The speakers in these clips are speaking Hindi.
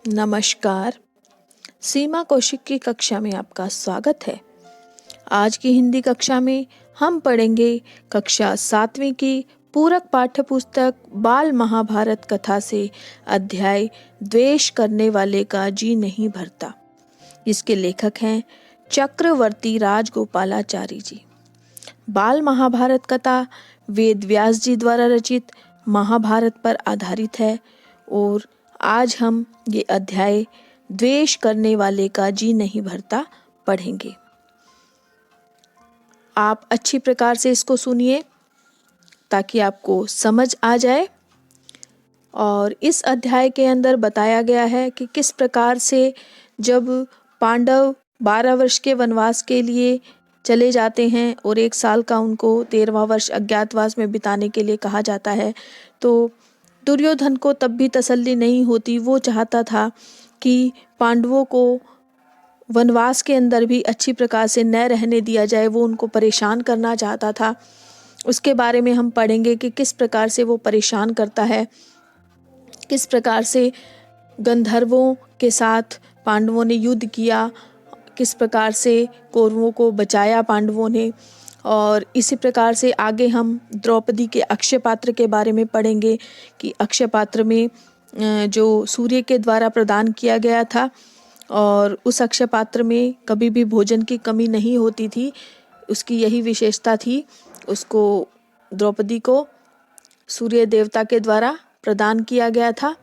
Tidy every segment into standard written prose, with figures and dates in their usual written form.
नमस्कार। सीमा कौशिक की कक्षा में आपका स्वागत है। आज की हिंदी कक्षा में हम पढ़ेंगे कक्षा 7वीं की पूरक पाठ्य पुस्तक बाल महाभारत कथा से अध्याय द्वेष करने वाले का जी नहीं भरता। इसके लेखक हैं चक्रवर्ती राजगोपालाचारी जी। बाल महाभारत कथा वेद व्यास जी द्वारा रचित महाभारत पर आधारित है और आज हम ये अध्याय द्वेष करने वाले का जी नहीं भरता पढ़ेंगे। आप अच्छी प्रकार से इसको सुनिए ताकि आपको समझ आ जाए। और इस अध्याय के अंदर बताया गया है कि किस प्रकार से जब पांडव 12 वर्ष के वनवास के लिए चले जाते हैं और 1 साल का उनको 13वां वर्ष अज्ञातवास में बिताने के लिए कहा जाता है, तो दुर्योधन को तब भी तसल्ली नहीं होती। वो चाहता था कि पांडवों को वनवास के अंदर भी अच्छी प्रकार से न रहने दिया जाए। वो उनको परेशान करना चाहता था। उसके बारे में हम पढ़ेंगे कि किस प्रकार से वो परेशान करता है, किस प्रकार से गंधर्वों के साथ पांडवों ने युद्ध किया, किस प्रकार से कौरवों को बचाया पांडवों ने। और इसी प्रकार से आगे हम द्रौपदी के अक्षय पात्र के बारे में पढ़ेंगे कि अक्षय पात्र में जो सूर्य के द्वारा प्रदान किया गया था और उस अक्षय पात्र में कभी भी भोजन की कमी नहीं होती थी। उसकी यही विशेषता थी। उसको द्रौपदी को सूर्य देवता के द्वारा प्रदान किया गया था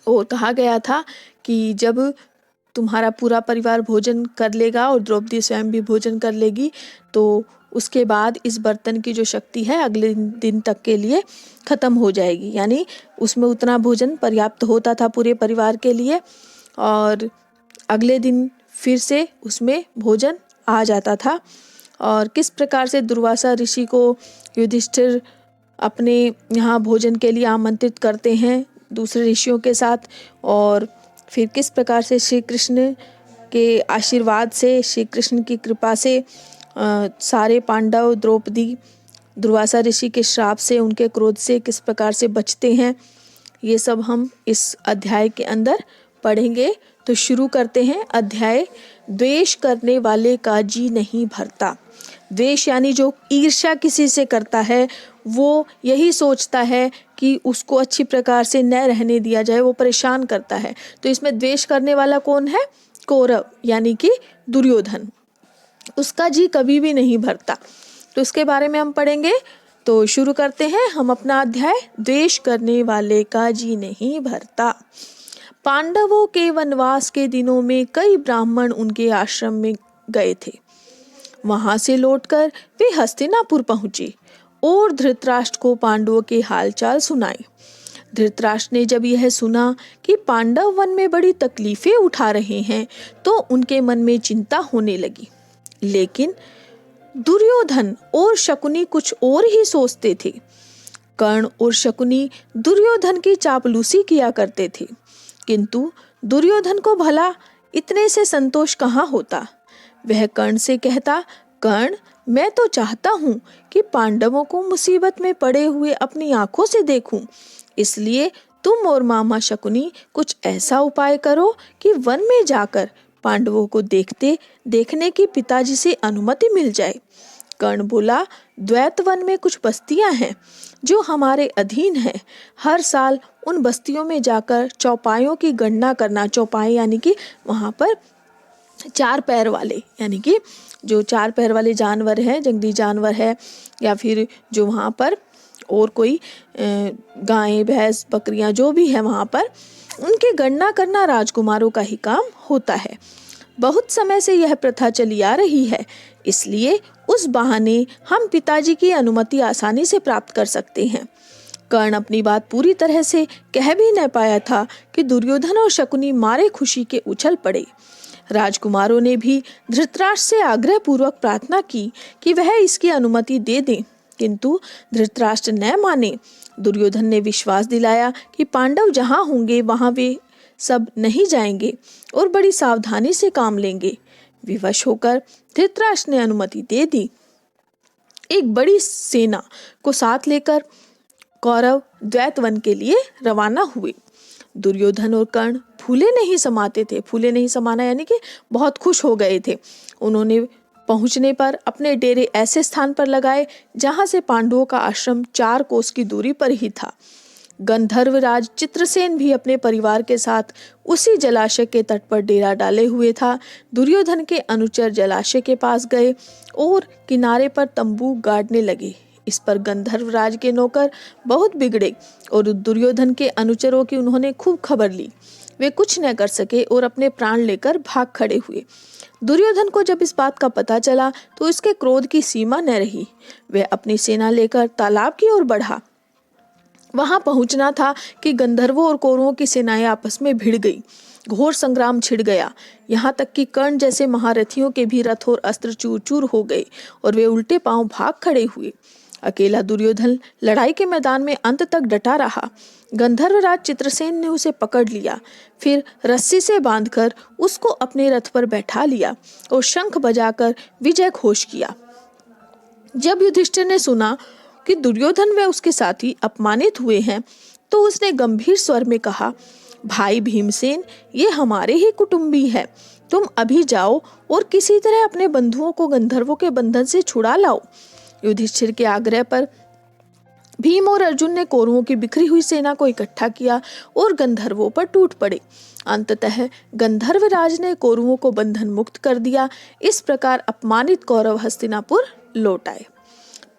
और कहा गया था कि जब तुम्हारा पूरा परिवार भोजन कर लेगा और द्रौपदी स्वयं भी भोजन कर लेगी तो उसके बाद इस बर्तन की जो शक्ति है अगले दिन तक के लिए खत्म हो जाएगी। यानी उसमें उतना भोजन पर्याप्त होता था पूरे परिवार के लिए और अगले दिन फिर से उसमें भोजन आ जाता था। और किस प्रकार से दुर्वासा ऋषि को युधिष्ठिर अपने यहाँ भोजन के लिए आमंत्रित करते हैं दूसरे ऋषियों के साथ, और फिर किस प्रकार से श्री कृष्ण के आशीर्वाद से, श्री कृष्ण की कृपा से सारे पांडव, द्रौपदी, दुर्वासा ऋषि के श्राप से, उनके क्रोध से किस प्रकार से बचते हैं, ये सब हम इस अध्याय के अंदर पढ़ेंगे। तो शुरू करते हैं। अध्याय द्वेष करने वाले का जी नहीं भरता। द्वेष यानी जो ईर्ष्या किसी से करता है, वो यही सोचता है कि उसको अच्छी प्रकार से न रहने दिया जाए, वो परेशान करता है। तो इसमें द्वेष करने वाला कौन है? कौरव यानी कि दुर्योधन। उसका जी कभी भी नहीं भरता। तो इसके बारे में हम पढ़ेंगे। तो शुरू करते हैं हम अपना अध्याय। द्वेष करने वाले का जी नहीं भरता। पांडवों के वनवास के दिनों में कई ब्राह्मण उनके आश्रम में गए थे। वहां से लौटकर वे हस्तिनापुर पहुंचे और धृतराष्ट्र को पांडवों के हालचाल सुनाए। धृतराष्ट्र ने जब यह सुना कि पांडव वन में बड़ी तकलीफें उठा रहे हैं तो उनके मन में चिंता होने लगी। लेकिन दुर्योधन और शकुनी कुछ और ही सोचते थे। कर्ण और शकुनी दुर्योधन की चापलूसी किया करते थे, किंतु दुर्योधन को भला इतने से संतोष कहाँ होता। वह कर्ण से कहता, कर्ण, मैं तो चाहता हूँ कि पांडवों को मुसीबत में पड़े हुए अपनी आंखों से देखूं। इसलिए तुम और मामा शकुनी कुछ ऐसा उपाय करो कि वन में जाकर पांडवों को देखने की पिताजी से अनुमति मिल जाए। कर्ण बोला, द्वैत वन में कुछ बस्तियां हैं जो हमारे अधीन हैं। हर साल उन बस्तियों में जाकर चौपायों की गणना करना। चौपाई यानी कि वहां पर 4 पैर वाले, यानी कि जो 4 पैर वाले जानवर हैं, जंगली जानवर है, या फिर जो वहाँ पर और कोई गायें, भैंस, बकरियां जो भी है वहाँ पर, उनकी गणना करना राजकुमारों का ही काम होता है। बहुत समय से यह प्रथा चली आ रही है, इसलिए उस बहाने हम पिताजी की अनुमति आसानी से प्राप्त कर सकते हैं। कर्ण अपनी बात पूरी तरह से कह भी न पाया था कि दुर्योधन और शकुनी मारे खुशी के उछल पड़े। राजकुमारों ने भी धृतराष्ट्र से आग्रह पूर्वक प्रार्थना की कि वह इसकी अनुमति दे दें, किंतु धृतराष्ट्र न माने। दुर्योधन ने विश्वास दिलाया कि पांडव जहाँ होंगे वहाँ वे सब नहीं जाएंगे और बड़ी सावधानी से काम लेंगे। विवश होकर धृतराष्ट्र ने अनुमति दे दी। एक बड़ी सेना को साथ लेकर कौरव द्वैत वन के लिए रवाना हुए। दुर्योधन और कर्ण फूले नहीं समाते थे। फूले नहीं समाना यानी कि बहुत खुश हो गए थे। उन्होंने पहुंचने पर अपने डेरे ऐसे स्थान पर लगाए जहां से पांडवों का आश्रम 4 कोस की दूरी पर ही था। गंधर्वराज चित्रसेन भी अपने परिवार के साथ उसी जलाशय के तट पर डेरा डाले हुए था। दुर्योधन के अनुचर जलाशय के पास गए और किनारे पर तंबू गाड़ने लगे। इस पर गंधर्वराज के नौकर बहुत बिगड़े और दुर्योधन के अनुचरों की उन्होंने खूब खबर ली। वे कुछ न कर सके और अपने प्राण लेकर भाग खड़े हुए। दुर्योधन को जब इस बात का पता चला तो इसके क्रोध की सीमा न रही। वह अपनी सेना लेकर तालाब की ओर बढ़ा। वहां पहुंचना था कि गंधर्वों और कौरवों की सेनाएं आपस में भिड़ गई। घोर संग्राम छिड़ गया। यहाँ तक कि कर्ण जैसे महारथियों के भी रथ और अस्त्र चूर चूर हो गए और वे उल्टे पांव भाग खड़े हुए। अकेला दुर्योधन लड़ाई के मैदान में अंत तक डटा रहा। गंधर्वराज चित्रसेन ने उसे पकड़ लिया, फिर रस्सी से बांधकर उसको अपने रथ पर बैठा लिया और शंख बजाकर विजय घोष किया। जब युधिष्ठिर ने सुना कि दुर्योधन व उसके साथी अपमानित हुए हैं तो उसने गंभीर स्वर में कहा, भाई भीमसेन, ये हमारे ही कुटुंबी है। तुम अभी जाओ और किसी तरह अपने बंधुओं को गंधर्वों के बंधन से छुड़ा लाओ। युधिष्ठिर के आग्रह पर भीम और अर्जुन ने कौरवों की बिखरी हुई सेना को इकट्ठा किया और गंधर्वों पर टूट पड़े। अंततः गंधर्वराज ने कौरवों को बंधन मुक्त कर दिया। इस प्रकार अपमानित कौरव हस्तिनापुर लौट आए।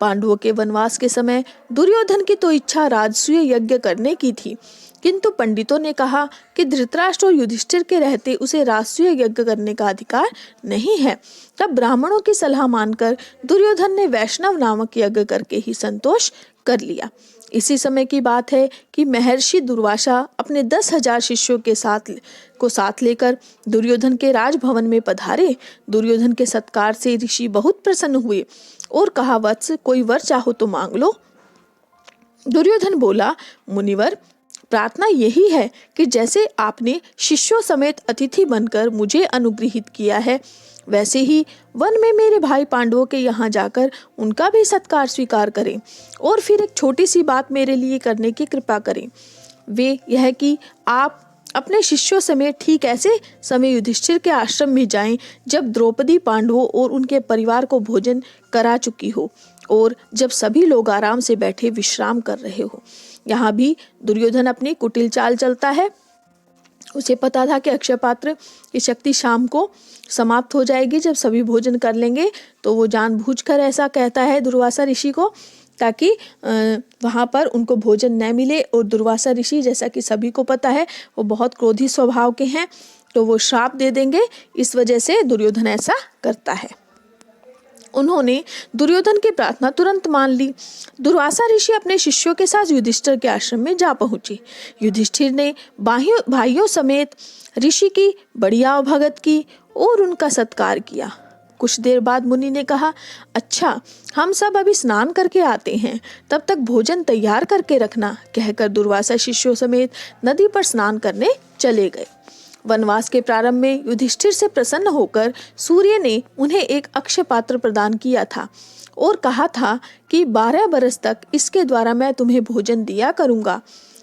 पांडवों के वनवास के समय दुर्योधन की तो इच्छा राजसूय यज्ञ करने की थी, किंतु पंडितों ने कहा कि धृतराष्ट्र और युधिष्ठिर के रहते उसे राजसूय यज्ञ करने का अधिकार नहीं है। तब ब्राह्मणों की सलाह मानकर दुर्योधन ने वैष्णव नामक यज्ञ करके ही संतोष कर लिया। इसी समय की बात है कि महर्षि दुर्वासा अपने 10,000 शिष्यों के साथ लेकर दुर्योधन के राजभवन में पधारे। दुर्योधन के सत्कार से ऋषि बहुत प्रसन्न हुए और कहा, वत्स, कोई वर चाहो तो मांग लो। दुर्योधन बोला, मुनिवर, प्रार्थना यही है कि जैसे आपने शिष्यों समेत अतिथि बनकर मुझे अनुग्रहित किया है, वैसे ही वन में मेरे भाई पांडवों के यहाँ जाकर उनका भी सत्कार स्वीकार करें और फिर एक छोटी सी बात मेरे लिए करने की कृपा करें। वे यह कि आप अपने शिष्यों समेत ठीक ऐसे समय युधिष्ठिर के आश्रम में जाएं जब द्रौपदी पांडवों और उनके परिवार को भोजन करा चुकी हो और जब सभी लोग आराम से बैठे विश्राम कर रहे हो। यहाँ भी दुर्योधन अपनी कुटिल चाल चलता है। उसे पता था कि अक्षय पात्र की शक्ति शाम को समाप्त हो जाएगी। जब सभी भोजन कर लेंगे तो वो जानबूझकर ऐसा कहता है दुर्वासा ऋषि को, ताकि वहाँ पर उनको भोजन न मिले। और दुर्वासा ऋषि, जैसा कि सभी को पता है, वो बहुत क्रोधी स्वभाव के हैं, तो वो श्राप दे देंगे। इस वजह से दुर्योधन ऐसा करता है। उन्होंने दुर्योधन की प्रार्थना तुरंत मान ली। दुर्वासा ऋषि अपने शिष्यों के साथ युधिष्ठिर के आश्रम में जा पहुंचे। युधिष्ठिर ने भाइयों समेत ऋषि की बड़ी आवभगत की और उनका सत्कार किया। कुछ देर बाद मुनि ने कहा, अच्छा, हम सब अभी स्नान करके आते हैं, तब तक भोजन तैयार करके रखना। कहकर दुर्वासा शिष्यों समेत नदी पर स्नान करने चले गए। वनवास के प्रारंभ में युधिष्ठिर से प्रसन्न होकर सूर्य ने उन्हें एक अक्षय पात्र प्रदान किया था और कहा था कि 12 बरस तक इसके द्वारा मैं तुम्हें भोजन दिया करूंगा।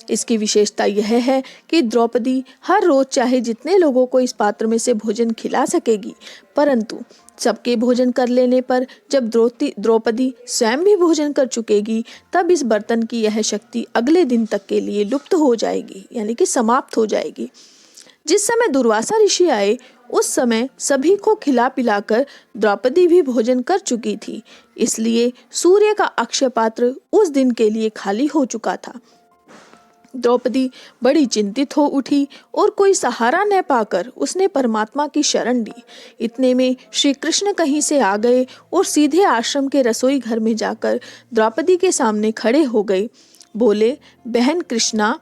इसकी विशेषता यह है कि द्रौपदी हर रोज चाहे जितने लोगों को इस पात्र में से भोजन खिला सकेगी, परंतु सबके भोजन कर लेने पर जब द्रौपदी स्वयं भी भोजन कर चुकेगी, तब इस बर्तन की यह शक्ति अगले दिन तक के लिए लुप्त हो जाएगी, यानी कि समाप्त हो जाएगी। जिस समय दुर्वासा ऋषि आए उस समय सभी को खिला पिलाकर द्रौपदी भी भोजन कर चुकी थी, इसलिए सूर्य का अक्षय पात्र उस दिन के लिए खाली हो चुका था। द्रौपदी बड़ी चिंतित हो उठी और कोई सहारा न पाकर उसने परमात्मा की शरण ली। इतने में श्री कृष्ण कहीं से आ गए और सीधे आश्रम के रसोई घर में जाकर द्रौपदी के सामने खड़े हो गए। बोले, बहन कृष्णा,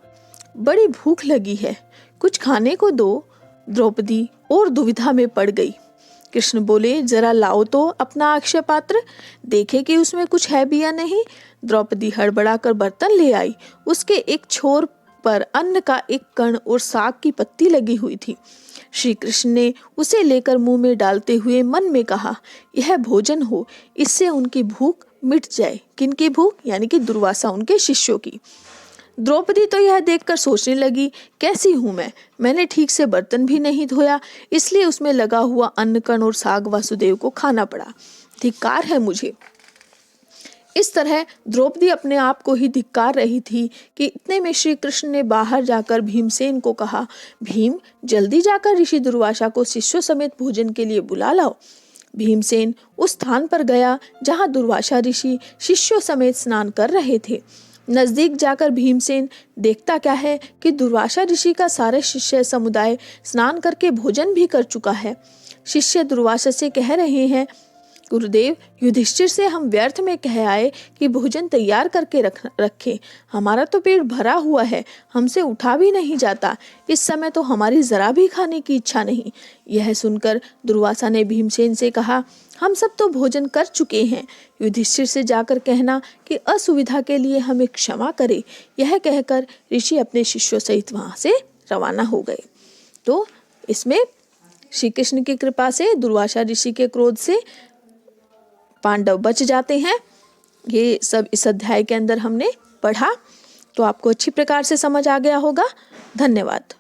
बड़ी भूख लगी है, कुछ खाने को दो। द्रौपदी और दुविधा में पड़ गई। कृष्ण बोले, जरा लाओ तो अपना अक्षय पात्र, देखे कि उसमें कुछ है भी या नहीं। द्रौपदी हड़बड़ाकर बर्तन ले आई। उसके एक छोर पर अन्न का एक कण और साग की पत्ती लगी हुई थी। श्री कृष्ण ने उसे लेकर मुंह में डालते हुए मन में कहा, यह भोजन हो, इससे उनकी भूख मिट जाए। किनकी भूख? यानी कि दुर्वासा उनके शिष्यों की। द्रौपदी तो यह देखकर सोचने लगी, कैसी हूँ मैंने ठीक से बर्तन भी नहीं धोया, इसलिए उसमें लगा हुआ अन्न कण और साग वासुदेव को खाना पड़ा। धिक्कार है मुझे। इस तरह द्रौपदी अपने आप को ही धिक्कार रही थी कि इतने में श्री कृष्ण ने बाहर जाकर भीमसेन को कहा, भीम, जल्दी जाकर ऋषि दुर्वासा को शिष्यों समेत भोजन के लिए बुला लाओ। भीमसेन उस स्थान पर गया जहाँ दुर्वासा ऋषि शिष्यों समेत स्नान कर रहे थे। नजदीक जाकर भीमसेन देखता क्या है कि दुर्वासा ऋषि का सारे शिष्य समुदाय स्नान करके भोजन भी कर चुका है। शिष्य दुर्वासा से कह रहे हैं, गुरुदेव, युधिष्ठिर से हम व्यर्थ में कह आए कि भोजन तैयार करके रखे। हमारा तो पेट भरा हुआ है, हमसे उठा भी नहीं जाता। इस समय तो हमारी जरा भी खाने की इच्छा नहीं। यह सुनकर दुर्वासा ने भीमसेन से कहा, हम सब तो भोजन कर चुके हैं। युधिष्ठिर से जाकर कहना कि असुविधा के लिए हमें क्षमा करे। यह कहकर ऋषि अपने शिष्यों सहित वहां से रवाना हो गए। तो इसमें श्री कृष्ण की कृपा से दुर्वासा ऋषि के क्रोध से पांडव बच जाते हैं। ये सब इस अध्याय के अंदर हमने पढ़ा, तो आपको अच्छी प्रकार से समझ आ गया होगा। धन्यवाद।